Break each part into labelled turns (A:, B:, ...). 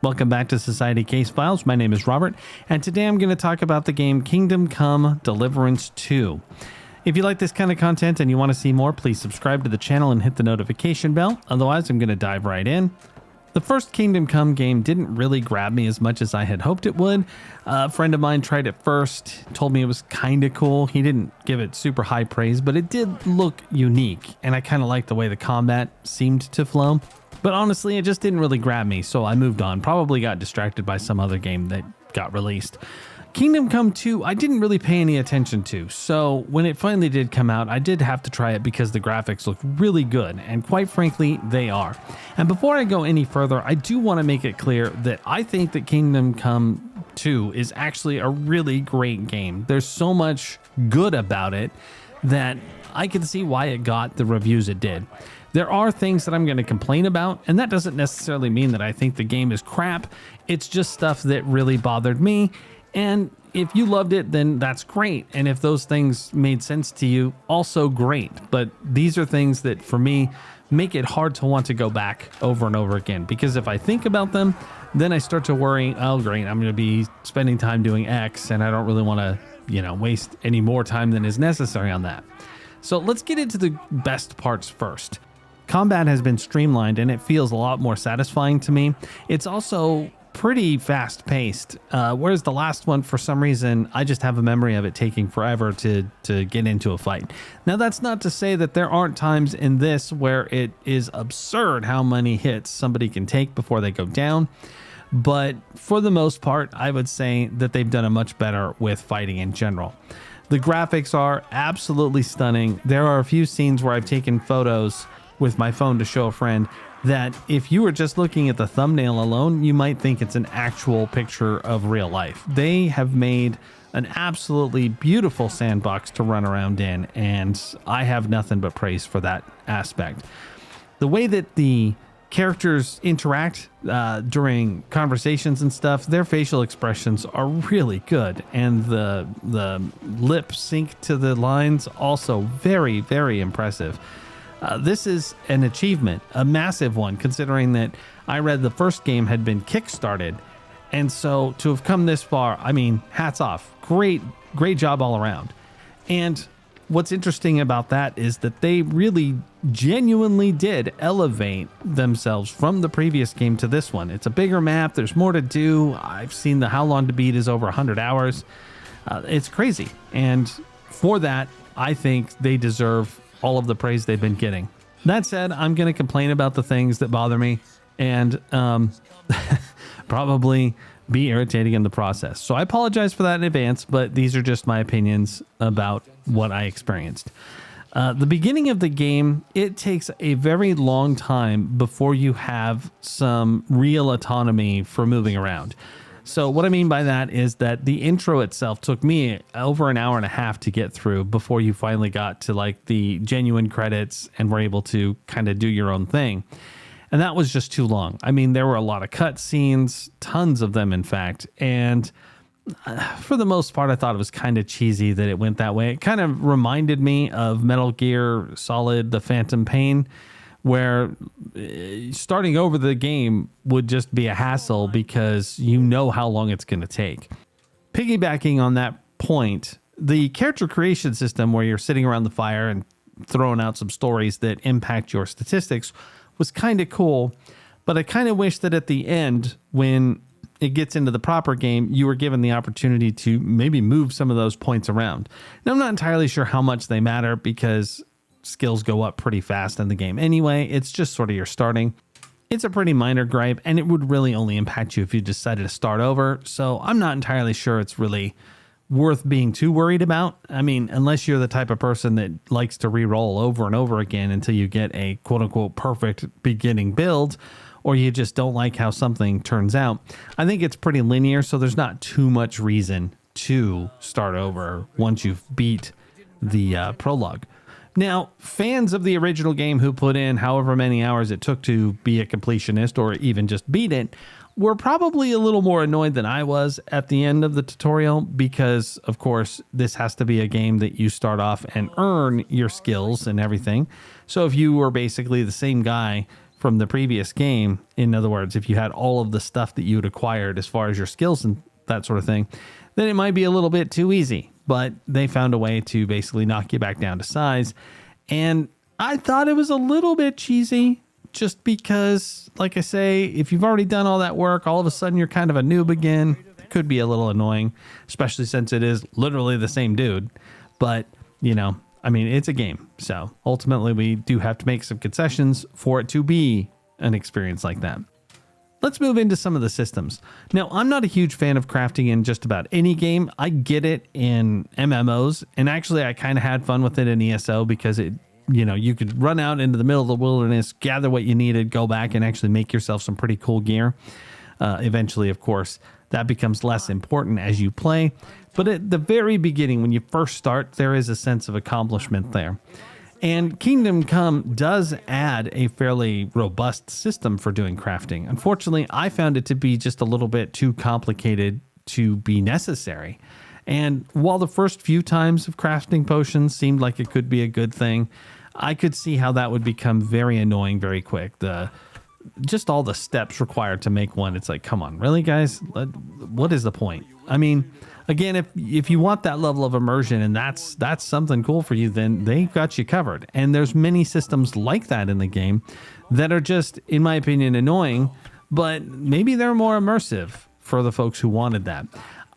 A: Welcome back to Society Case Files. My name is Robert, and today I'm going to talk about the game Kingdom Come: Deliverance II. If you like this kind of content and you want to see more, please subscribe to the channel and hit the notification bell. Otherwise, I'm going to dive right in. The first Kingdom Come game didn't really grab me as much as I had hoped it would. A friend of mine tried it first, told me it was kind of cool. He didn't give it super high praise, but it did look unique, and I kind of liked the way the combat seemed to flow. But honestly, it just didn't really grab me, so I moved on. Probably got distracted by some other game that got released. Kingdom Come 2, I didn't really pay any attention to, so when it finally did come out, I did have to try it because the graphics looked really good, and quite frankly, they are. And before I go any further, I do want to make it clear that I think that Kingdom Come 2 is actually a really great game. There's so much good about it that I can see why it got the reviews it did. There are things that I'm going to complain about, and that doesn't necessarily mean that I think the game is crap. It's just stuff that really bothered me. And if you loved it, then that's great. And if those things made sense to you, also great. But these are things that, for me, make it hard to want to go back over and over again. Because if I think about them, then I start to worry, oh, great, I'm going to be spending time doing X, and I don't really want to, waste any more time than is necessary on that. So let's get into the best parts first. Combat has been streamlined, and it feels a lot more satisfying to me. It's also pretty fast paced, whereas the last one, for some reason, I just have a memory of it taking forever to get into a fight. Now, that's not to say that there aren't times in this where it is absurd how many hits somebody can take before they go down, but for the most part, I would say that they've done a much better with fighting in general. The graphics are absolutely stunning. There are a few scenes where I've taken photos with my phone to show a friend that if you were just looking at the thumbnail alone, you might think it's an actual picture of real life. They have made an absolutely beautiful sandbox to run around in, and I have nothing but praise for that aspect. The way that the characters interact during conversations and stuff, their facial expressions are really good, and the lip sync to the lines also very, very impressive. This is an achievement, a massive one, considering that I read the first game had been kickstarted. And so to have come this far, I mean, hats off. Great job all around. And what's interesting about that is that they really genuinely did elevate themselves from the previous game to this one. It's a bigger map. There's more to do. I've seen the How Long to Beat is over 100 hours. It's crazy. And for that, I think they deserve all of the praise they've been getting. That said, I'm going to complain about the things that bother me and probably be irritating in the process. So I apologize for that in advance, but these are just my opinions about what I experienced. The beginning of the game, it takes a very long time before you have some real autonomy for moving around. So what I mean by that is that the intro itself took me over an hour and a half to get through before you finally got to like the genuine credits and were able to kind of do your own thing. And that was just too long. I mean, there were a lot of cut scenes, tons of them, in fact. And for the most part, I thought it was kind of cheesy that it went that way. It kind of reminded me of Metal Gear Solid: The Phantom Pain, where starting over the game would just be a hassle because you know how long it's going to take. Piggybacking on that point, the character creation system where you're sitting around the fire and throwing out some stories that impact your statistics was kind of cool, but I kind of wish that at the end, when it gets into the proper game, you were given the opportunity to maybe move some of those points around. Now, I'm not entirely sure how much they matter because skills go up pretty fast in the game anyway. It's just sort of your starting. It's a pretty minor gripe, and it would really only impact you if you decided to start over. So I'm not entirely sure it's really worth being too worried about. I mean, unless you're the type of person that likes to re-roll over and over again until you get a quote unquote perfect beginning build, or you just don't like how something turns out. I think it's pretty linear, so there's not too much reason to start over once you've beat the prologue. Now, fans of the original game who put in however many hours it took to be a completionist or even just beat it were probably a little more annoyed than I was at the end of the tutorial because, of course, this has to be a game that you start off and earn your skills and everything. So if you were basically the same guy from the previous game, in other words, if you had all of the stuff that you had acquired as far as your skills and that sort of thing, then it might be a little bit too easy. But they found a way to basically knock you back down to size. And I thought it was a little bit cheesy, just because, like I say, if you've already done all that work, all of a sudden you're kind of a noob again. It could be a little annoying, especially since it is literally the same dude. But, I mean, it's a game. So ultimately, we do have to make some concessions for it to be an experience like that. Let's move into some of the systems. Now, I'm not a huge fan of crafting in just about any game. I get it in MMOs, and actually I kind of had fun with it in ESO because you could run out into the middle of the wilderness, gather what you needed, go back and actually make yourself some pretty cool gear. Eventually, of course, that becomes less important as you play. But at the very beginning, when you first start, there is a sense of accomplishment there. And Kingdom Come does add a fairly robust system for doing crafting. Unfortunately, I found it to be just a little bit too complicated to be necessary. And while the first few times of crafting potions seemed like it could be a good thing, I could see how that would become very annoying very quick. Just all the steps required to make one. It's like, come on, really, guys? What is the point? I mean, again, if you want that level of immersion and that's something cool for you, then they've got you covered. And there's many systems like that in the game that are just, in my opinion, annoying, but maybe they're more immersive for the folks who wanted that.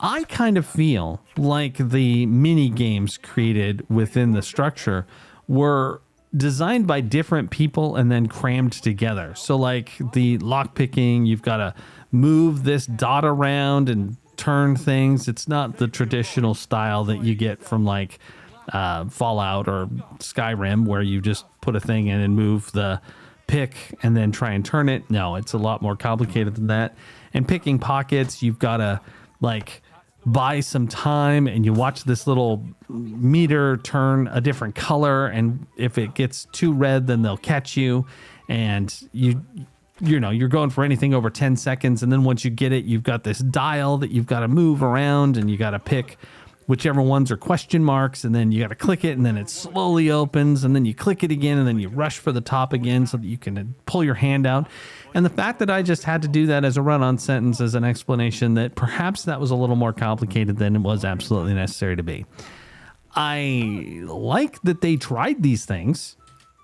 A: I kind of feel like the mini games created within the structure were designed by different people and then crammed together. So like the lock picking, you've got to move this dot around and turn things. It's not the traditional style that you get from like Fallout or Skyrim, where you just put a thing in and move the pick and then try and turn it. No, it's a lot more complicated than that. And picking pockets, you've got to like buy some time and you watch this little meter turn a different color, and if it gets too red, then they'll catch you, and you're going for anything over 10 seconds, and then once you get it, you've got this dial that you've got to move around, and you got to pick whichever ones are question marks, and then you got to click it, and then it slowly opens, and then you click it again, and then you rush for the top again so that you can pull your hand out. And the fact that I just had to do that as a run-on sentence as an explanation that perhaps that was a little more complicated than it was absolutely necessary to be. I like that they tried these things.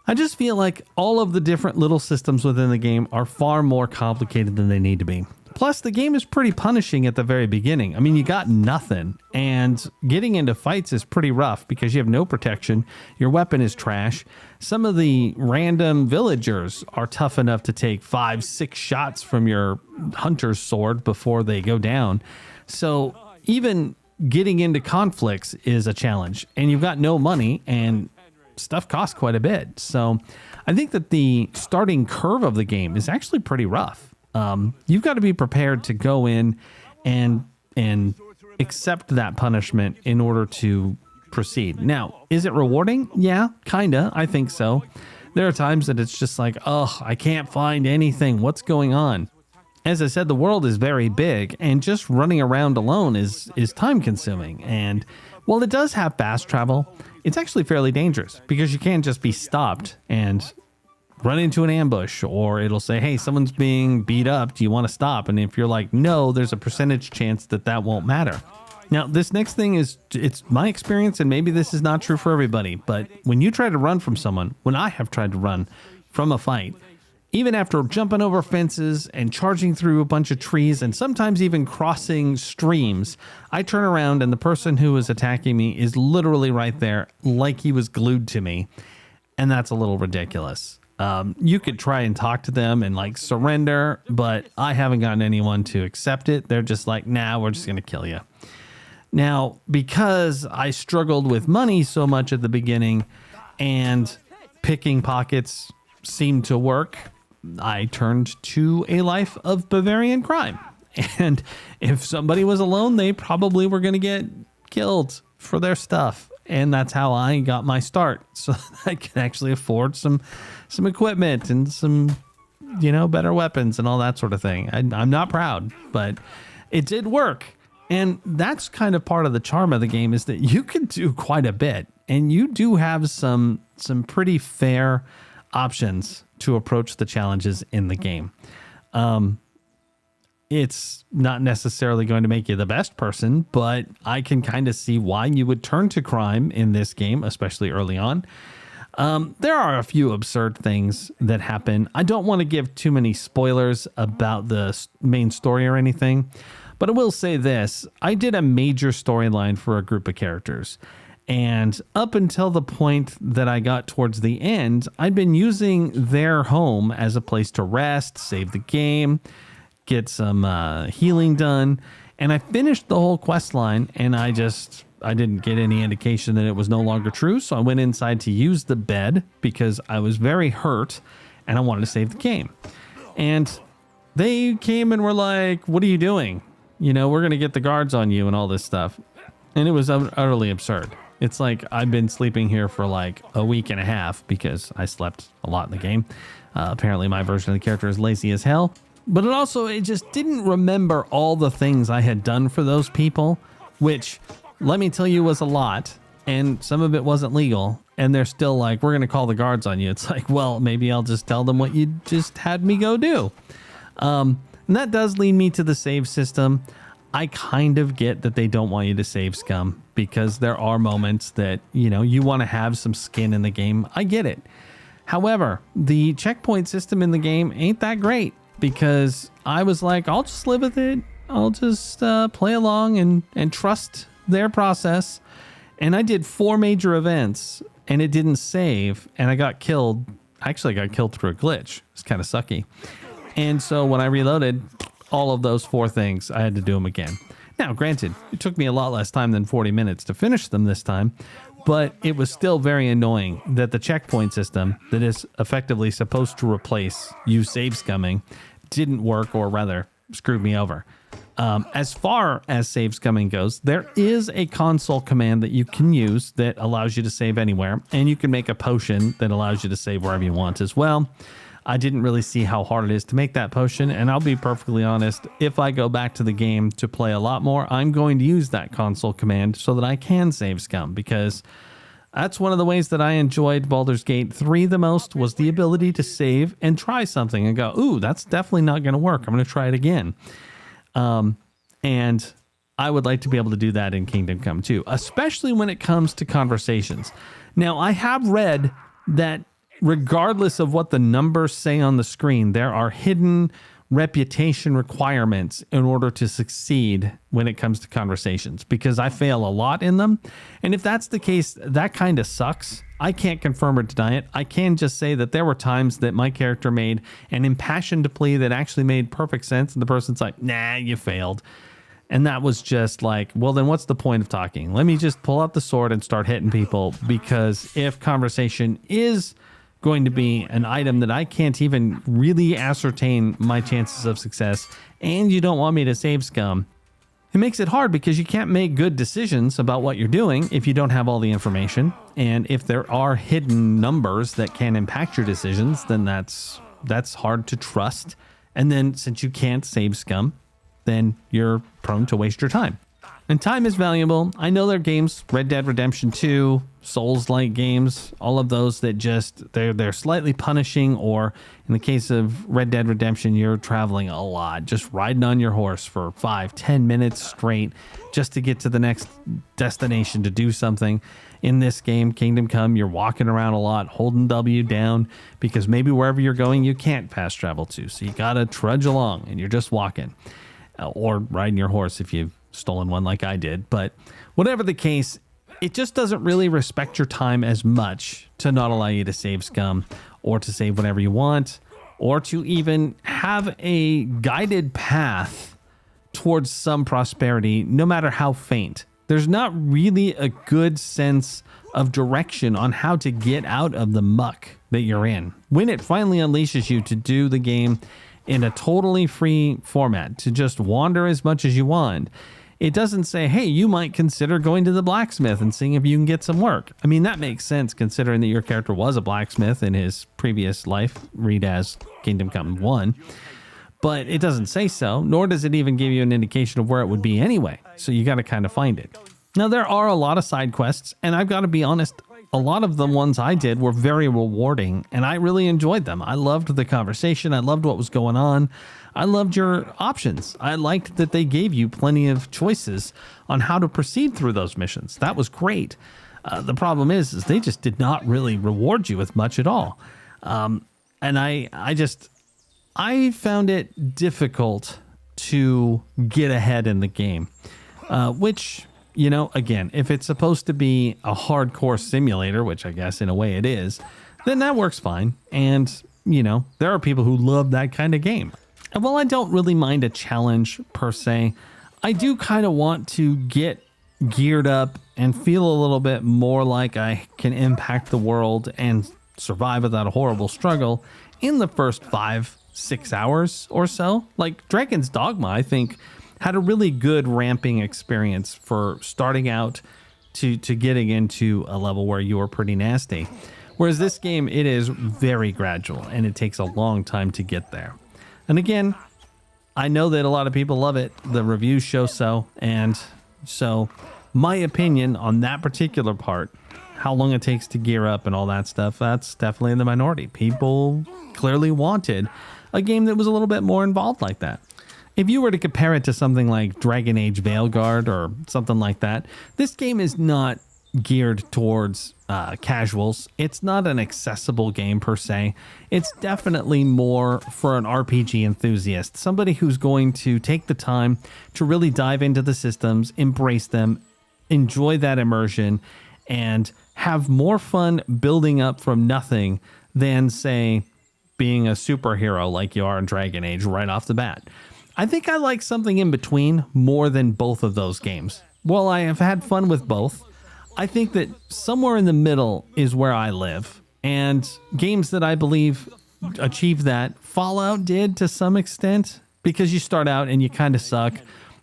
A: I just feel like all of the different little systems within the game are far more complicated than they need to be. Plus, the game is pretty punishing at the very beginning. I mean, you got nothing, and getting into fights is pretty rough because you have no protection. Your weapon is trash. Some of the random villagers are tough enough to take 5-6 shots from your hunter's sword before they go down. So even getting into conflicts is a challenge, and you've got no money, and stuff costs quite a bit. So I think that the starting curve of the game is actually pretty rough. You've got to be prepared to go in and accept that punishment in order to proceed. Now, is it rewarding? Yeah, kinda. I think so. There are times that it's just like, oh, I can't find anything. What's going on? As I said, the world is very big, and just running around alone is time consuming. And while it does have fast travel, it's actually fairly dangerous because you can't just be stopped and run into an ambush, or it'll say, hey, someone's being beat up. Do you want to stop? And if you're like, no, there's a percentage chance that won't matter. Now, this next thing it's my experience, and maybe this is not true for everybody, but when you try to run from someone, when I have tried to run from a fight, even after jumping over fences and charging through a bunch of trees and sometimes even crossing streams, I turn around and the person who is attacking me is literally right there like he was glued to me. And that's a little ridiculous. You could try and talk to them and like surrender, but I haven't gotten anyone to accept it. They're just like, nah, we're just going to kill you. Now, because I struggled with money so much at the beginning and picking pockets seemed to work, I turned to a life of Bavarian crime. And if somebody was alone, they probably were going to get killed for their stuff. And that's how I got my start. So I can actually afford some equipment and some, better weapons and all that sort of thing. I'm not proud, but it did work. And that's kind of part of the charm of the game, is that you can do quite a bit. And you do have some pretty fair options to approach the challenges in the game. It's not necessarily going to make you the best person, but I can kind of see why you would turn to crime in this game, especially early on. There are a few absurd things that happen. I don't want to give too many spoilers about the main story or anything, but I will say this. I did a major storyline for a group of characters, and up until the point that I got towards the end, I'd been using their home as a place to rest, save the game, get some healing done, and I finished the whole quest line, and I didn't get any indication that it was no longer true, so I went inside to use the bed because I was very hurt and I wanted to save the game. And they came and were like, "What are you doing? We're going to get the guards on you," and all this stuff. And it was utterly absurd. It's like I've been sleeping here for like a week and a half because I slept a lot in the game. Apparently my version of the character is lazy as hell. But it just didn't remember all the things I had done for those people, which, let me tell you, was a lot. And some of it wasn't legal. And they're still like, "We're going to call the guards on you." It's like, well, maybe I'll just tell them what you just had me go do. And that does lead me to the save system. I kind of get that they don't want you to save scum because there are moments that, you want to have some skin in the game. I get it. However, the checkpoint system in the game ain't that great. Because I was like, I'll just live with it. I'll just play along and trust their process. And I did 4 major events and it didn't save. And I got killed. Actually, I got killed through a glitch. It's kind of sucky. And so when I reloaded all of those 4 things, I had to do them again. Now, granted, it took me a lot less time than 40 minutes to finish them this time. But it was still very annoying that the checkpoint system that is effectively supposed to replace you save scumming didn't work, or rather screwed me over. As far as save scumming goes, there is a console command that you can use that allows you to save anywhere, and you can make a potion that allows you to save wherever you want as well. I didn't really see how hard it is to make that potion, and I'll be perfectly honest, if I go back to the game to play a lot more, I'm going to use that console command so that I can save scum, because that's one of the ways that I enjoyed Baldur's Gate 3 the most, was the ability to save and try something and go, "Ooh, that's definitely not going to work. I'm going to try it again." And I would like to be able to do that in Kingdom Come too, especially when it comes to conversations. Now, I have read that regardless of what the numbers say on the screen, there are hidden reputation requirements in order to succeed when it comes to conversations, because I fail a lot in them. And if that's the case, that kind of sucks. I can't confirm or deny it. I can just say that there were times that my character made an impassioned plea that actually made perfect sense, and the person's like, "Nah, you failed." And that was just like, well, then what's the point of talking? Let me just pull out the sword and start hitting people, because if conversation is going to be an item that I can't even really ascertain my chances of success, and you don't want me to save scum, it makes it hard, because you can't make good decisions about what you're doing if you don't have all the information. And if there are hidden numbers that can impact your decisions, then that's hard to trust. And then since you can't save scum, then you're prone to waste your time. And time is valuable. I know there are games, Red Dead Redemption 2, Souls-like games, all of those that just, they're slightly punishing, or in the case of Red Dead Redemption, you're traveling a lot, just riding on your horse for 5-10 minutes straight just to get to the next destination to do something. In this game, Kingdom Come, you're walking around a lot, holding W down, because maybe wherever you're going, you can't fast travel to. So you gotta trudge along and you're just walking, or riding your horse if you've stolen one like I did. But whatever the case, it just doesn't really respect your time as much to not allow you to save scum, or to save whatever you want, or to even have a guided path towards some prosperity, no matter how faint. There's not really a good sense of direction on how to get out of the muck that you're in. When it finally unleashes you to do the game in a totally free format, to just wander as much as you want, it doesn't say, "Hey, you might consider going to the blacksmith and seeing if you can get some work." I mean, that makes sense considering that your character was a blacksmith in his previous life, read as Kingdom Come 1. But it doesn't say so, nor does it even give you an indication of where it would be anyway. So you got to kind of find it. Now, there are a lot of side quests, and I've got to be honest, a lot of the ones I did were very rewarding, and I really enjoyed them. I loved the conversation. I loved what was going on. I loved your options. I liked that they gave you plenty of choices on how to proceed through those missions. That was great. The problem is they just did not really reward you with much at all. And I found it difficult to get ahead in the game, which, you know, again, if it's supposed to be a hardcore simulator, which I guess in a way it is, then that works fine. And, you know, there are people who love that kind of game. And while I don't really mind a challenge per se, I do kind of want to get geared up and feel a little bit more like I can impact the world and survive without a horrible struggle in the first 5-6 hours or so. Like Dragon's Dogma, I think, had a really good ramping experience for starting out to getting into a level where you are pretty nasty. Whereas this game, it is very gradual and it takes a long time to get there. And again, I know that a lot of people love it. The reviews show so. And so my opinion on that particular part, how long it takes to gear up and all that stuff, that's definitely in the minority. People clearly wanted a game that was a little bit more involved like that. If you were to compare it to something like Dragon Age Veilguard or something like that, this game is not geared towards casuals. It's not an accessible game per se. It's definitely more for an RPG enthusiast, somebody who's going to take the time to really dive into the systems, embrace them, enjoy that immersion, and have more fun building up from nothing than, say, being a superhero like you are in Dragon Age right off the bat. I think I like something in between more than both of those games. While I have had fun with both, I think that somewhere in the middle is where I live. And games that I believe achieve that, Fallout did to some extent, because you start out and you kind of suck,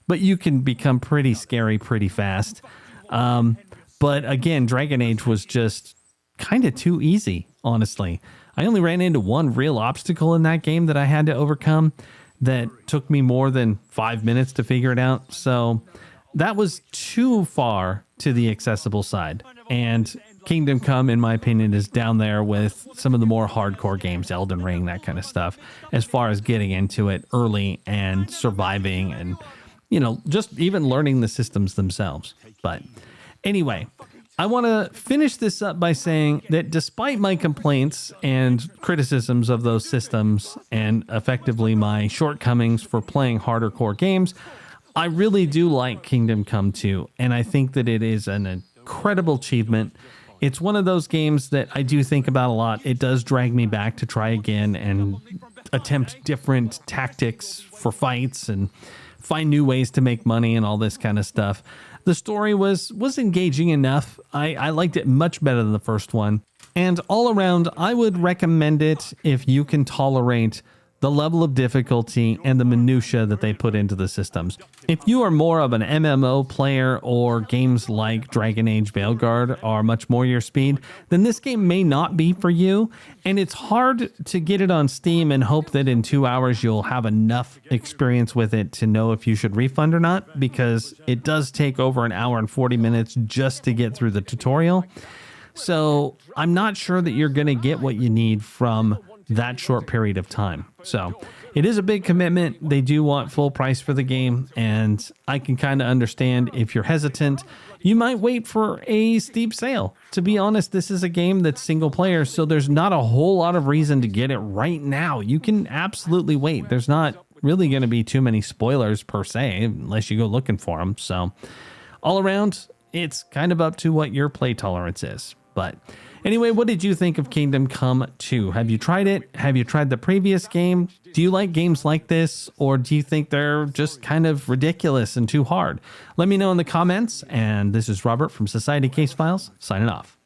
A: but you can become pretty scary pretty fast. But again, Dragon Age was just kind of too easy, honestly. I only ran into one real obstacle in that game that I had to overcome that took me more than 5 minutes to figure it out. So that was too far to the accessible side. And Kingdom Come, in my opinion, is down there with some of the more hardcore games, Elden Ring, that kind of stuff, as far as getting into it early and surviving and, you know, just even learning the systems themselves. But anyway, I want to finish this up by saying that despite my complaints and criticisms of those systems and effectively my shortcomings for playing harder core games, I really do like Kingdom Come 2, and I think that it is an incredible achievement. It's one of those games that I do think about a lot. It does drag me back to try again and attempt different tactics for fights and find new ways to make money and all this kind of stuff. The story was engaging enough. I liked it much better than the first one. And all around, I would recommend it if you can tolerate the level of difficulty and the minutia that they put into the systems. If you are more of an MMO player or games like Dragon Age Veilguard are much more your speed, then this game may not be for you. And it's hard to get it on Steam and hope that in 2 hours you'll have enough experience with it to know if you should refund or not, because it does take over an hour and 40 minutes just to get through the tutorial. So I'm not sure that you're going to get what you need from that short period of time. So it is a big commitment. They do want full price for the game, and I can kind of understand if you're hesitant. You might wait for a steep sale. To be honest, this is a game that's single player, so there's not a whole lot of reason to get it right now. You can absolutely wait. There's not really going to be too many spoilers per se, unless you go looking for them. So all around, it's kind of up to what your play tolerance is. But anyway, what did you think of Kingdom Come 2? Have you tried it? Have you tried the previous game? Do you like games like this, or do you think they're just kind of ridiculous and too hard? Let me know in the comments. And this is Robert from Society Case Files, signing off.